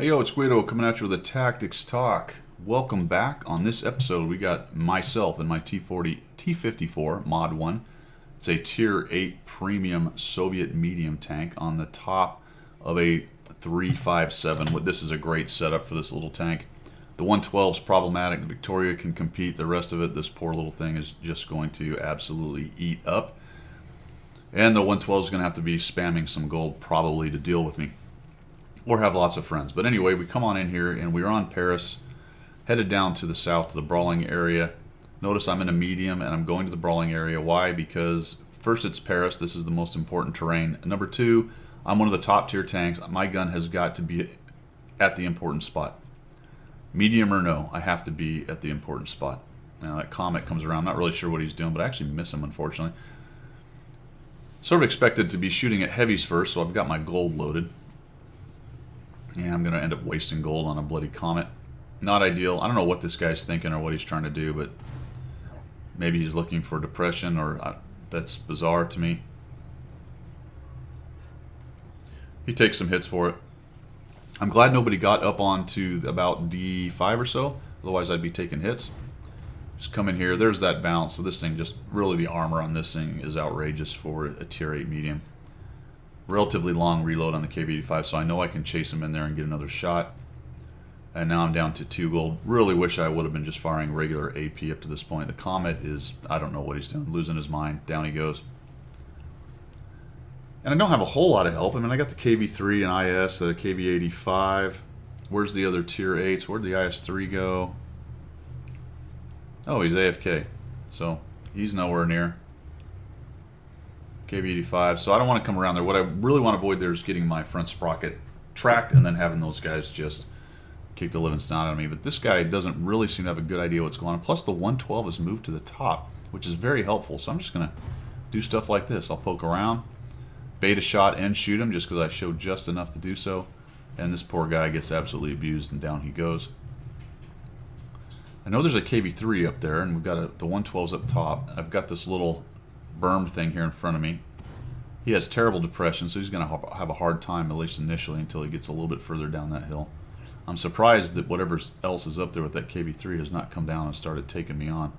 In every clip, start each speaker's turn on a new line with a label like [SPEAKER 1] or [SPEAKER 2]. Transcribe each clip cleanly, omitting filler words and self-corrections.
[SPEAKER 1] Hey yo, it's Guido coming at you with a Tactics Talk. Welcome back. On this episode, we got myself and my T-54 Mod 1. It's a Tier 8 premium Soviet medium tank on the top of a 357. This is a great setup for this little tank. The 112 is problematic. The Victoria can compete. The rest of it, this poor little thing is just going to absolutely eat up. And the 112 is going to have to be spamming some gold probably to deal with me. Or have lots of friends. But anyway, we come on in here and we're on Paris, headed down to the south to the brawling area. Notice I'm in a medium and I'm going to the brawling area. Why? Because first it's Paris. This is the most important terrain. Number two, I'm one of the top tier tanks. My gun has got to be at the important spot. Medium or no, I have to be at the important spot. Now that comet comes around. I'm not really sure what he's doing, but I actually miss him, unfortunately. Sort of expected to be shooting at heavies first, so I've got my gold loaded. Yeah, I'm going to end up wasting gold on a bloody comet. Not ideal. I don't know what this guy's thinking or what he's trying to do, but maybe he's looking for depression, or that's bizarre to me. He takes some hits for it. I'm glad nobody got up onto about D5 or so, otherwise I'd be taking hits. Just come in here. There's that bounce. So this thing just, really the armor on this thing is outrageous for a Tier 8 medium. Relatively long reload on the KV-85, so I know I can chase him in there and get another shot. And now I'm down to 2 gold. Really wish I would have been just firing regular AP up to this point. The Comet is, I don't know what he's doing, losing his mind. Down he goes. And I don't have a whole lot of help. I mean, I got the KV-3 and IS, a KV-85. Where's the other Tier 8s? Where'd the IS-3 go? Oh, he's AFK. So, he's nowhere near. KV-85, so I don't want to come around there. What I really want to avoid there is getting my front sprocket tracked and then having those guys just kick the living snot out of me. But this guy doesn't really seem to have a good idea what's going on. Plus the 112 has moved to the top, which is very helpful. So I'm just going to do stuff like this. I'll poke around, bait a shot, and shoot him just because I showed just enough to do so. And this poor guy gets absolutely abused, and down he goes. I know there's a KV-3 up there, and we've got the 112's up top. I've got this little berm thing here in front of me. He has terrible depression, so he's going to have a hard time, at least initially, until he gets a little bit further down that hill. I'm surprised that whatever else is up there with that KV-3 has not come down and started taking me on.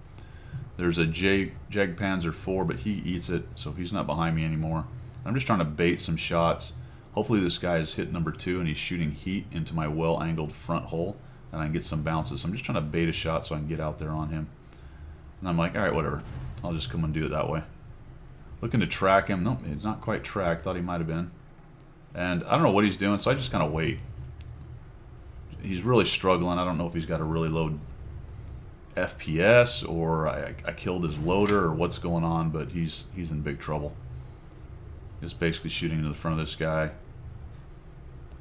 [SPEAKER 1] There's a Jagdpanzer 4, but he eats it, so he's not behind me anymore. I'm just trying to bait some shots. Hopefully this guy has hit number 2 and he's shooting heat into my well-angled front hole, and I can get some bounces. So I'm just trying to bait a shot so I can get out there on him. And I'm like, alright, whatever. I'll just come and do it that way. Looking to track him. Nope, he's not quite tracked. Thought he might have been. And I don't know what he's doing, so I just kind of wait. He's really struggling. I don't know if he's got a really low FPS or I killed his loader or what's going on, but he's in big trouble. Just basically shooting into the front of this guy.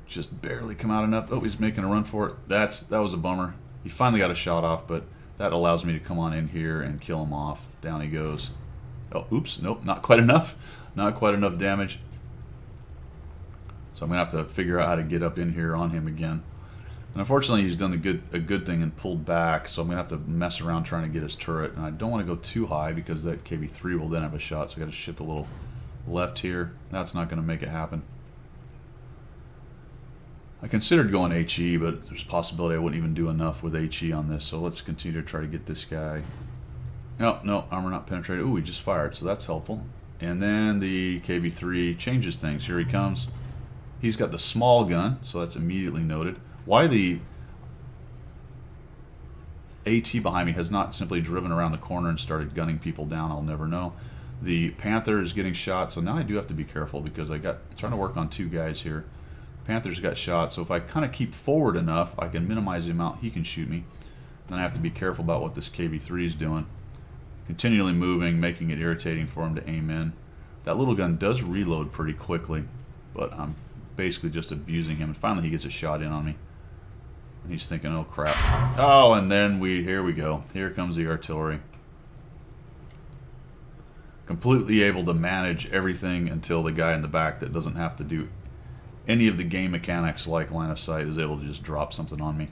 [SPEAKER 1] Just barely come out enough. Oh, he's making a run for it. That was a bummer. He finally got a shot off, but that allows me to come on in here and kill him off. Down he goes. Oh, oops, nope, not quite enough. Not quite enough damage. So I'm going to have to figure out how to get up in here on him again. And unfortunately, he's done a good thing and pulled back, so I'm going to have to mess around trying to get his turret. And I don't want to go too high because that KV-3 will then have a shot, so I got to shift a little left here. That's not going to make it happen. I considered going HE, but there's a possibility I wouldn't even do enough with HE on this, so let's continue to try to get this guy. No, armor not penetrated. Ooh, he just fired, so that's helpful. And then the KV-3 changes things. Here he comes. He's got the small gun, so that's immediately noted. Why the AT behind me has not simply driven around the corner and started gunning people down, I'll never know. The Panther is getting shot, so now I do have to be careful because I'm trying to work on 2 guys here. Panther's got shot, so if I kind of keep forward enough, I can minimize the amount he can shoot me. Then I have to be careful about what this KV-3 is doing. Continually moving, making it irritating for him to aim in. That little gun does reload pretty quickly, but I'm basically just abusing him. And finally he gets a shot in on me. And he's thinking, oh crap. Oh, and then here we go. Here comes the artillery. Completely able to manage everything until the guy in the back that doesn't have to do any of the game mechanics like line of sight is able to just drop something on me.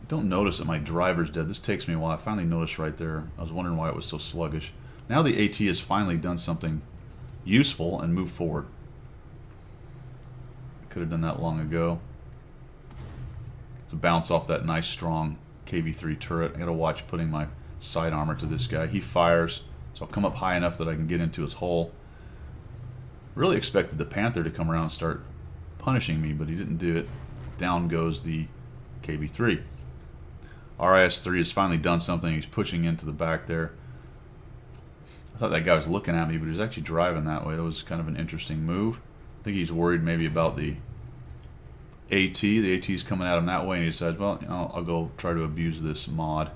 [SPEAKER 1] Don't notice that my driver's dead. This takes me a while. I finally noticed right there. I was wondering why it was so sluggish. Now the AT has finally done something useful and moved forward. Could have done that long ago. to bounce off that nice strong KV-3 turret. I gotta watch putting my side armor to this guy. He fires, so I'll come up high enough that I can get into his hole. Really expected the Panther to come around and start punishing me, but he didn't do it. Down goes the KV-3. RIS-3 has finally done something. He's pushing into the back there. I thought that guy was looking at me, but he was actually driving that way. That was kind of an interesting move. I think he's worried maybe about the AT. The AT's coming at him that way, and he decides, well, you know, I'll go try to abuse this mod.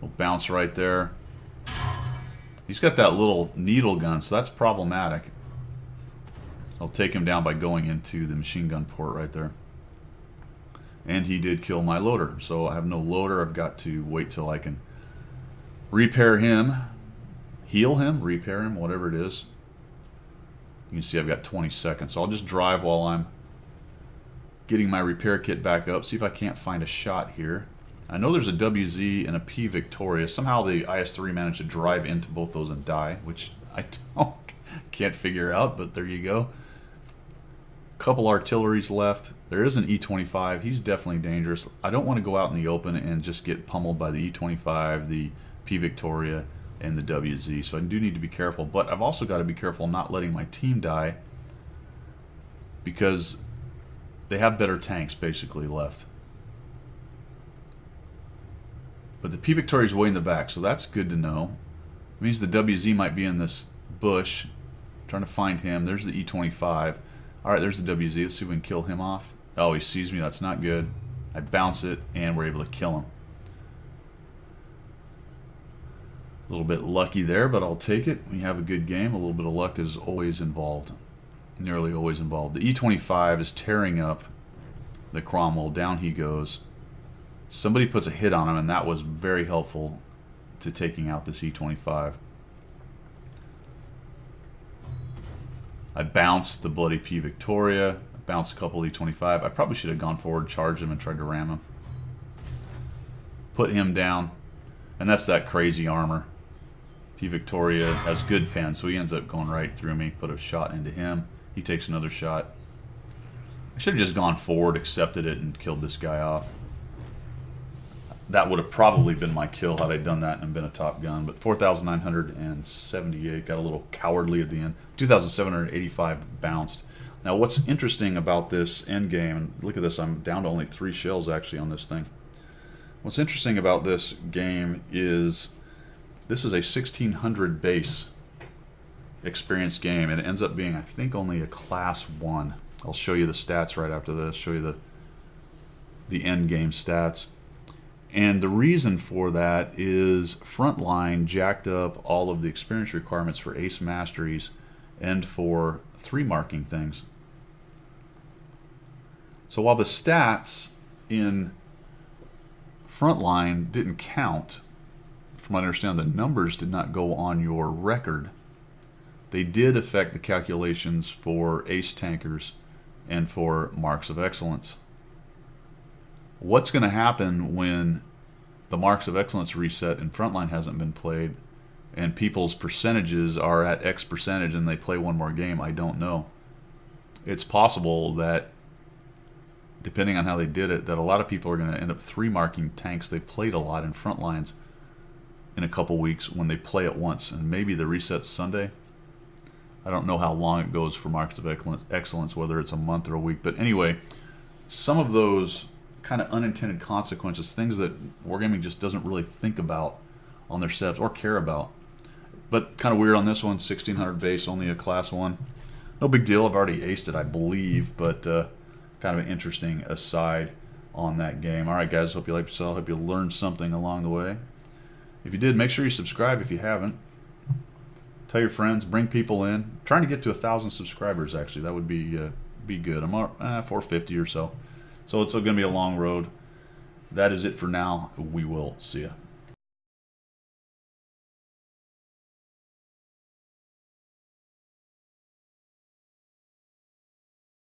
[SPEAKER 1] We'll bounce right there. He's got that little needle gun, so that's problematic. I'll take him down by going into the machine gun port right there. And he did kill my loader, so I have no loader. I've got to wait till I can repair him, heal him, repair him, whatever it is. You can see I've got 20 seconds, so I'll just drive while I'm getting my repair kit back up, see if I can't find a shot here. I know there's a WZ and a P Victoria. Somehow the IS-3 managed to drive into both those and die, which I can't figure out, but there you go. Couple artilleries left. There is an E-25. He's definitely dangerous. I don't want to go out in the open and just get pummeled by the E-25, the P Victoria, and the WZ, so I do need to be careful. But I've also got to be careful not letting my team die, because they have better tanks basically left. But the P Victoria is way in the back, so that's good to know. It means the WZ might be in this bush. I'm trying to find him. There's the E-25. Alright, there's the WZ. Let's see if we can kill him off. Oh, he sees me. That's not good. I bounce it, and we're able to kill him. A little bit lucky there, but I'll take it. We have a good game. A little bit of luck is always involved. Nearly always involved. The E-25 is tearing up the Cromwell. Down he goes. Somebody puts a hit on him, and that was very helpful to taking out this E-25. I bounced the bloody P Victoria. I bounced a couple E-25. I probably should have gone forward, charged him, and tried to ram him. Put him down. And that's that crazy armor. P Victoria has good pen, so he ends up going right through me. Put a shot into him. He takes another shot. I should have just gone forward, accepted it, and killed this guy off. That would have probably been my kill had I done that and been a Top Gun. But 4,978, got a little cowardly at the end. 2,785 bounced. Now what's interesting about this end game, and look at this, I'm down to only 3 shells actually on this thing. What's interesting about this game is this is a 1600 base experience game, and it ends up being, I think, only a class 1. I'll show you the stats right after this, show you the end game stats. And the reason for that is Frontline jacked up all of the experience requirements for ace masteries and for 3 marking things. So while the stats in Frontline didn't count, from what I understand, the numbers did not go on your record. They did affect the calculations for ace tankers and for marks of excellence. What's going to happen when the marks of excellence reset and Frontline hasn't been played and people's percentages are at X percentage and they play one more game? I don't know. It's possible that, depending on how they did it, that a lot of people are going to end up 3 marking tanks they played a lot in Frontlines in a couple weeks when they play it once, and maybe the reset's Sunday. I don't know how long it goes for marks of excellence, whether it's a month or a week, but anyway, some of those kind of unintended consequences, things that Wargaming just doesn't really think about on their setups or care about. But kind of weird on this one, 1600 base, only a class 1. No big deal, I've already aced it, I believe, but kind of an interesting aside on that game. Alright guys, hope you liked yourself, hope you learned something along the way. If you did, make sure you subscribe if you haven't. Tell your friends, bring people in. I'm trying to get to 1,000 subscribers actually, that would be good. I'm at 450 or so. So it's going to be a long road. That is it for now. We will see you.